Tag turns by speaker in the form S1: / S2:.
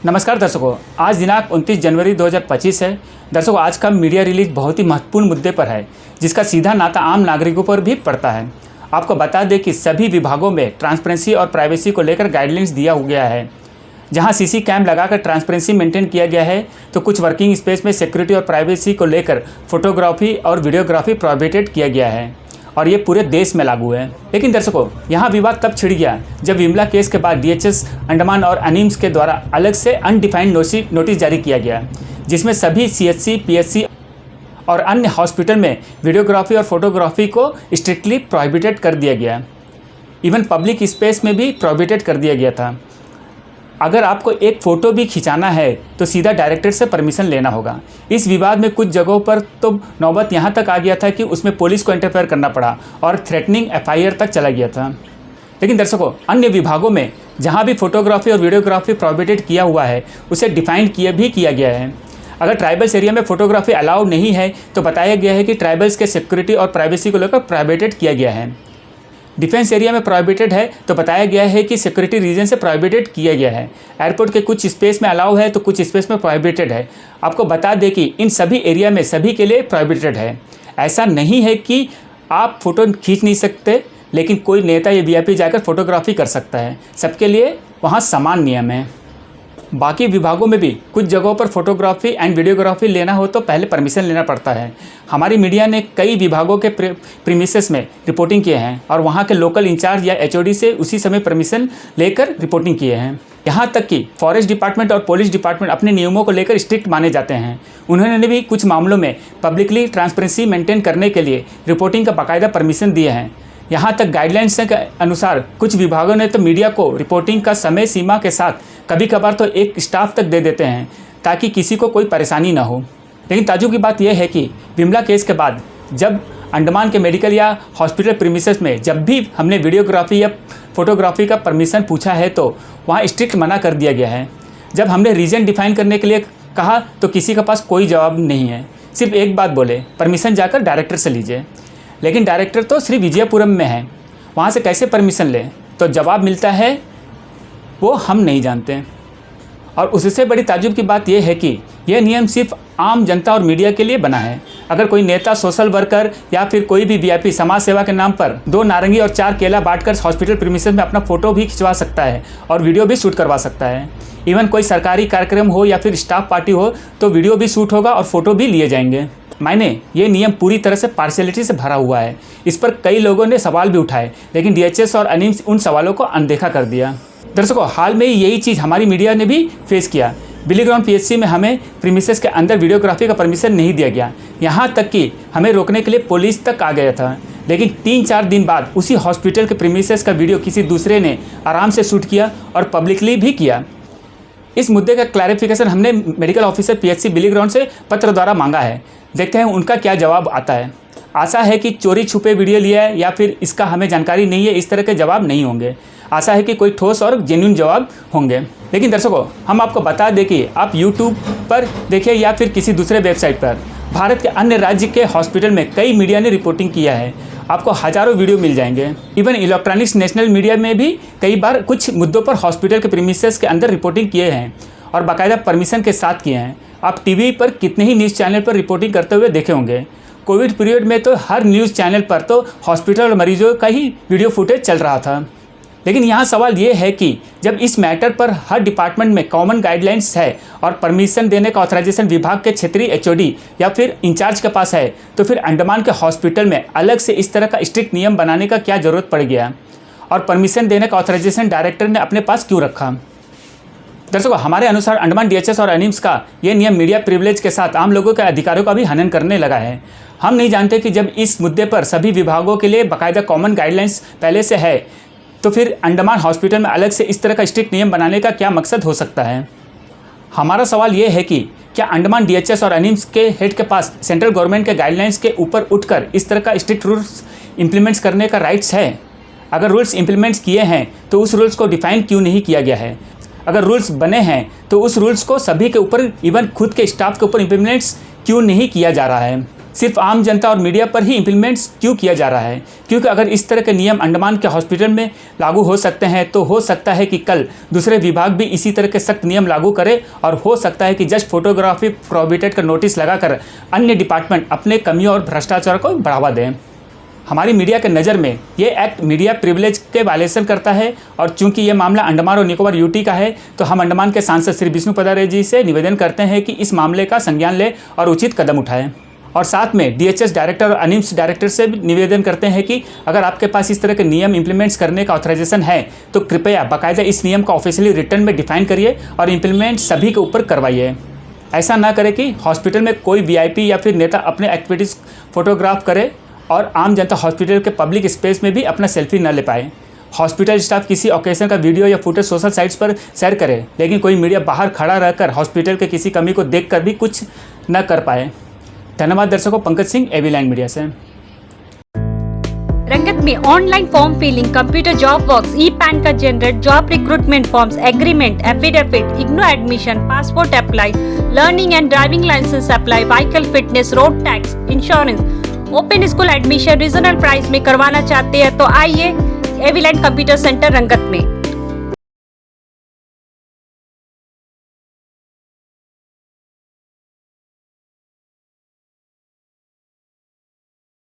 S1: नमस्कार दर्शकों, आज दिनांक 29 जनवरी 2025 है। दर्शकों, आज का मीडिया रिलीज बहुत ही महत्वपूर्ण मुद्दे पर है, जिसका सीधा नाता आम नागरिकों पर भी पड़ता है। आपको बता दें कि सभी विभागों में ट्रांसपेरेंसी और प्राइवेसी को लेकर गाइडलाइंस दिया गया है। जहां सीसी कैम लगाकर ट्रांसपेरेंसी मेंटेन किया गया है, तो कुछ वर्किंग स्पेस में सिक्योरिटी और प्राइवेसी को लेकर फोटोग्राफी और वीडियोग्राफी प्रोहिबिटेड किया गया है और ये पूरे देश में लागू है। लेकिन दर्शकों, यहाँ विवाद तब छिड़ गया जब विमला केस के बाद डीएचएस अंडमान और अनिम्स के द्वारा अलग से अनडिफाइंड नोटिस जारी किया गया, जिसमें सभी सीएचसी, पीएचसी और अन्य हॉस्पिटल में वीडियोग्राफी और फोटोग्राफी को स्ट्रिक्टली प्रोहिबिटेड कर दिया गया। इवन पब्लिक स्पेस में भी प्रोहिबिटेड कर दिया गया था। अगर आपको एक फ़ोटो भी खिंचाना है तो सीधा डायरेक्टर से परमिशन लेना होगा। इस विवाद में कुछ जगहों पर तो नौबत यहाँ तक आ गया था कि उसमें पुलिस को इंटरफेयर करना पड़ा और थ्रेटनिंग एफआईआर तक चला गया था। लेकिन दर्शकों, अन्य विभागों में जहाँ भी फोटोग्राफी और वीडियोग्राफी प्रोहिबिटेड किया हुआ है, उसे डिफाइन किया गया है। अगर ट्राइबल्स एरिया में फोटोग्राफी अलाउड नहीं है तो बताया गया है कि ट्राइबल्स के सिक्योरिटी और प्राइवेसी को लेकर प्रोहिबिटेड किया गया है। डिफेंस एरिया में प्रोहिबिटेड है तो बताया गया है कि सिक्योरिटी रीजन से प्रोहिबिटेड किया गया है। एयरपोर्ट के कुछ स्पेस में अलाउ है तो कुछ स्पेस में प्रोहिबिटेड है। आपको बता दें कि इन सभी एरिया में सभी के लिए प्रोहिबिटेड है। ऐसा नहीं है कि आप फ़ोटो खींच नहीं सकते, लेकिन कोई नेता या वीआईपी जाकर फोटोग्राफी कर सकता है। सबके लिए वहाँ समान नियम है। बाकी विभागों में भी कुछ जगहों पर फोटोग्राफी एंड वीडियोग्राफी लेना हो तो पहले परमिशन लेना पड़ता है। हमारी मीडिया ने कई विभागों के प्रीमिसेस में रिपोर्टिंग किए हैं और वहाँ के लोकल इंचार्ज या एचओडी से उसी समय परमिशन लेकर रिपोर्टिंग किए हैं। यहाँ तक कि फॉरेस्ट डिपार्टमेंट और पुलिस डिपार्टमेंट अपने नियमों को लेकर स्ट्रिक्ट माने जाते हैं। उन्होंने भी कुछ मामलों में पब्लिकली ट्रांसपेरेंसी मेंटेन करने के लिए रिपोर्टिंग का बाकायदा परमिशन दिए हैं। यहाँ तक गाइडलाइंस के अनुसार कुछ विभागों ने तो मीडिया को रिपोर्टिंग का समय सीमा के साथ कभी कभार तो एक स्टाफ तक दे देते हैं ताकि किसी को कोई परेशानी ना हो। लेकिन ताज्जुब की बात यह है कि विमला केस के बाद जब अंडमान के मेडिकल या हॉस्पिटल प्रीमिसेस में जब भी हमने वीडियोग्राफी या फोटोग्राफी का परमिशन पूछा है तो वहाँ स्ट्रिक्ट मना कर दिया गया है। जब हमने रीजन डिफाइन करने के लिए कहा तो किसी के पास कोई जवाब नहीं है। सिर्फ एक बात बोले, परमिशन जाकर डायरेक्टर से लीजिए। लेकिन डायरेक्टर तो श्री विजयपुरम में है, वहाँ से कैसे परमिशन लें? तो जवाब मिलता है वो हम नहीं जानते। और उससे बड़ी ताज्जुब की बात यह है कि यह नियम सिर्फ आम जनता और मीडिया के लिए बना है। अगर कोई नेता, सोशल वर्कर या फिर कोई भी वीआईपी समाज सेवा के नाम पर 2 नारंगी और 4 केला बांटकर हॉस्पिटल प्रीमिसेस में अपना फ़ोटो भी खिंचवा सकता है और वीडियो भी शूट करवा सकता है। इवन कोई सरकारी कार्यक्रम हो या फिर स्टाफ पार्टी हो तो वीडियो भी शूट होगा और फ़ोटो भी लिए जाएंगे। ये नियम पूरी तरह से पार्शियलिटी से भरा हुआ है। इस पर कई लोगों ने सवाल भी उठाए, लेकिन डीएचएस और अनिम्स उन सवालों को अनदेखा कर दिया। दर्शकों, हाल में यही चीज़ हमारी मीडिया ने भी फेस किया। बिली ग्राउंड पीएचसी में हमें प्रीमिसेस के अंदर वीडियोग्राफी का परमिशन नहीं दिया गया। यहाँ तक कि हमें रोकने के लिए पुलिस तक आ गया था। लेकिन 3-4 दिन बाद उसी हॉस्पिटल के प्रीमिसेस का वीडियो किसी दूसरे ने आराम से शूट किया और पब्लिकली भी किया। इस मुद्दे का क्लैरिफिकेशन हमने मेडिकल ऑफिसर पीएचसी बिली ग्राउंड से पत्र द्वारा मांगा है। देखते हैं उनका क्या जवाब आता है। आशा है कि चोरी छुपे वीडियो लिया है या फिर इसका हमें जानकारी नहीं है, इस तरह के जवाब नहीं होंगे। आशा है कि कोई ठोस और जेन्युइन जवाब होंगे। लेकिन दर्शकों, हम आपको बता दें कि आप यूट्यूब पर देखिए या फिर किसी दूसरे वेबसाइट पर भारत के अन्य राज्य के हॉस्पिटल में कई मीडिया ने रिपोर्टिंग किया है। आपको हज़ारों वीडियो मिल जाएंगे। इवन इलेक्ट्रॉनिक्स नेशनल मीडिया में भी कई बार कुछ मुद्दों पर हॉस्पिटल के प्रीमिसेस के अंदर रिपोर्टिंग किए हैं और बाकायदा परमिशन के साथ किए हैं। आप टीवी पर कितने ही न्यूज़ चैनल पर रिपोर्टिंग करते हुए देखे होंगे। कोविड पीरियड में तो हर न्यूज़ चैनल पर तो हॉस्पिटल और मरीजों का ही वीडियो फुटेज चल रहा था। लेकिन यहाँ सवाल ये है कि जब इस मैटर पर हर डिपार्टमेंट में कॉमन गाइडलाइंस है और परमिशन देने का ऑथराइजेशन विभाग के क्षेत्रीय एचओडी या फिर इंचार्ज के पास है, तो फिर अंडमान के हॉस्पिटल में अलग से इस तरह का स्ट्रिक्ट नियम बनाने का क्या ज़रूरत पड़ गया और परमिशन देने का ऑथराइजेशन डायरेक्टर ने अपने पास क्यों रखा? दर्शकों, हमारे अनुसार अंडमान डीएचएस और अनिम्स का ये नियम मीडिया प्रिविलेज के साथ आम लोगों के अधिकारों का भी हनन करने लगा है। हम नहीं जानते कि जब इस मुद्दे पर सभी विभागों के लिए बाकायदा कॉमन गाइडलाइंस पहले से है, तो फिर अंडमान हॉस्पिटल में अलग से इस तरह का स्ट्रिक्ट नियम बनाने का क्या मकसद हो सकता है? हमारा सवाल ये है कि क्या अंडमान डीएचएस और अनिम्स के हेड के पास सेंट्रल गवर्नमेंट के गाइडलाइंस के ऊपर उठकर इस तरह का स्ट्रिक्ट रूल्स इम्प्लीमेंट्स करने का राइट्स है? अगर रूल्स इम्प्लीमेंट्स किए हैं तो उस रूल्स को डिफाइन क्यों नहीं किया गया है? अगर रूल्स बने हैं तो उस रूल्स को सभी के ऊपर, इवन खुद के स्टाफ के ऊपर इम्प्लीमेंट्स क्यों नहीं किया जा रहा है? सिर्फ आम जनता और मीडिया पर ही इम्प्लीमेंट्स क्यों किया जा रहा है? क्योंकि अगर इस तरह के नियम अंडमान के हॉस्पिटल में लागू हो सकते हैं तो हो सकता है कि कल दूसरे विभाग भी इसी तरह के सख्त नियम लागू करे और हो सकता है कि जस्ट फोटोग्राफी प्रोहिबिटेड का नोटिस लगाकर अन्य डिपार्टमेंट अपने कमियों और भ्रष्टाचार को बढ़ावा दें। हमारी मीडिया के नज़र में ये एक्ट मीडिया प्रिविलेज के वायलेशन करता है और चूंकि ये मामला अंडमान और निकोबार यूटी का है तो हम अंडमान के सांसद श्री विष्णु पदारे जी से निवेदन करते हैं कि इस मामले का संज्ञान ले और उचित कदम उठाएं। और साथ में DHS डायरेक्टर और अनिम्स डायरेक्टर से भी निवेदन करते हैं कि अगर आपके पास इस तरह के नियम इंप्लीमेंट्स करने का ऑथराइजेशन है तो कृपया बाकायदा इस नियम का ऑफिशियली रिटर्न में डिफाइन करिए और इम्प्लीमेंट सभी के ऊपर करवाइए। ऐसा ना करें कि हॉस्पिटल में कोई VIP या फिर नेता अपने एक्टिविटीज़ फोटोग्राफ करे और आम जनता हॉस्पिटल के पब्लिक स्पेस में भी अपना सेल्फी न ले पाए। हॉस्पिटल स्टाफ किसी ओकेजन का वीडियो या फुटेज सोशल साइट्स पर शेयर करे लेकिन कोई मीडिया बाहर खड़ा रहकर हॉस्पिटल के किसी कमी को देखकर भी कुछ न कर पाए। धन्यवाद दर्शकों। Pankaj Singh AV line media से।
S2: रंगत में online form filling, computer job works, e PAN card generate, job recruitment forms, agreement, affidavit, IGNOU admission, passport apply, learning and driving license apply, vehicle fitness, road tax, insurance, open school admission regional price में करवाना चाहते हैं तो आइए AV line computer centre रंगत में।